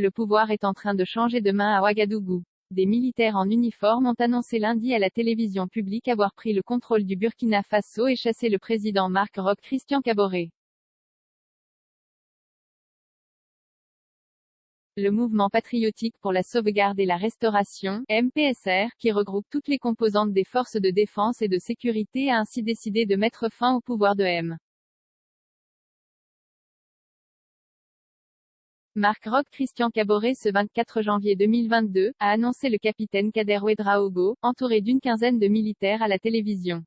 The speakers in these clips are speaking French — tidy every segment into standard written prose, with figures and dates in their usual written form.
Le pouvoir est en train de changer de main à Ouagadougou. Des militaires en uniforme ont annoncé lundi à la télévision publique avoir pris le contrôle du Burkina Faso et chassé le président Marc Roch Christian Kaboré. Le mouvement patriotique pour la sauvegarde et la restauration, MPSR, qui regroupe toutes les composantes des forces de défense et de sécurité a ainsi décidé de mettre fin au pouvoir de M. Marc Roch Christian Kaboré ce 24 janvier 2022, a annoncé le capitaine Kader Ouedraogo, entouré d'une quinzaine de militaires à la télévision.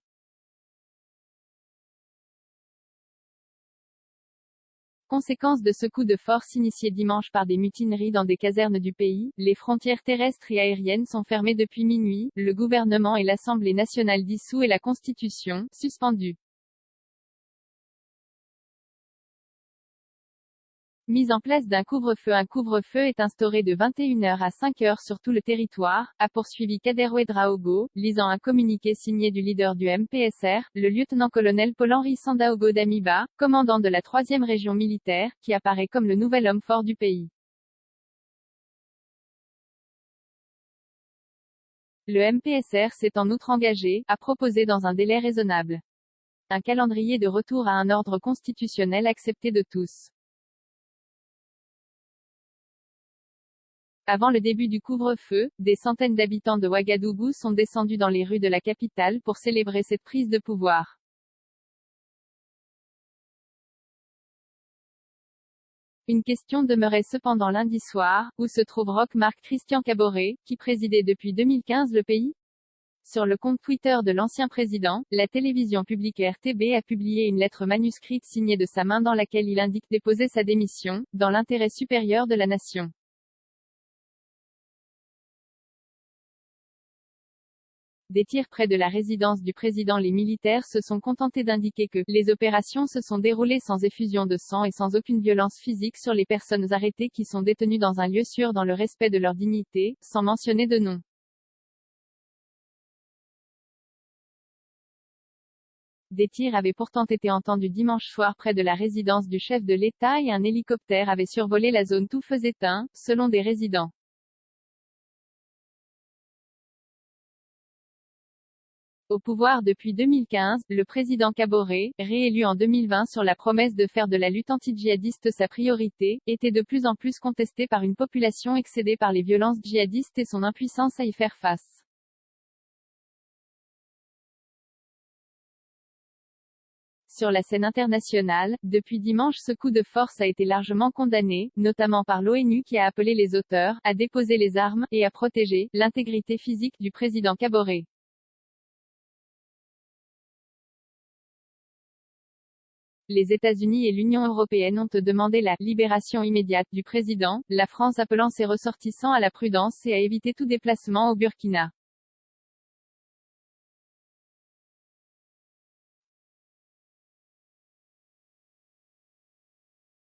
Conséquence de ce coup de force initié dimanche par des mutineries dans des casernes du pays, les frontières terrestres et aériennes sont fermées depuis minuit, le gouvernement et l'Assemblée nationale dissous et la Constitution, suspendue. Mise en place d'un couvre-feu. Un couvre-feu est instauré de 21h à 5h sur tout le territoire, a poursuivi Kader Ouedraogo, lisant un communiqué signé du leader du MPSR, le lieutenant-colonel Paul-Henri Sandaogo Damiba, commandant de la 3e région militaire, qui apparaît comme le nouvel homme fort du pays. Le MPSR s'est en outre engagé, à proposer dans un délai raisonnable un calendrier de retour à un ordre constitutionnel accepté de tous. Avant le début du couvre-feu, des centaines d'habitants de Ouagadougou sont descendus dans les rues de la capitale pour célébrer cette prise de pouvoir. Une question demeurait cependant lundi soir, où se trouve Roch Marc Christian Kaboré, qui présidait depuis 2015 le pays? Sur le compte Twitter de l'ancien président, la télévision publique RTB a publié une lettre manuscrite signée de sa main dans laquelle il indique déposer sa démission, dans l'intérêt supérieur de la nation. Des tirs près de la résidence du président. Les militaires se sont contentés d'indiquer que les opérations se sont déroulées sans effusion de sang et sans aucune violence physique sur les personnes arrêtées qui sont détenues dans un lieu sûr dans le respect de leur dignité, sans mentionner de nom. Des tirs avaient pourtant été entendus dimanche soir près de la résidence du chef de l'État et un hélicoptère avait survolé la zone tout feu éteint, selon des résidents. Au pouvoir depuis 2015, le président Kaboré, réélu en 2020 sur la promesse de faire de la lutte anti-djihadiste sa priorité, était de plus en plus contesté par une population excédée par les violences djihadistes et son impuissance à y faire face. Sur la scène internationale, depuis dimanche ce coup de force a été largement condamné, notamment par l'ONU qui a appelé les auteurs à déposer les armes et à protéger l'intégrité physique du président Kaboré. Les États-Unis et l'Union européenne ont demandé la libération immédiate du président, la France appelant ses ressortissants à la prudence et à éviter tout déplacement au Burkina.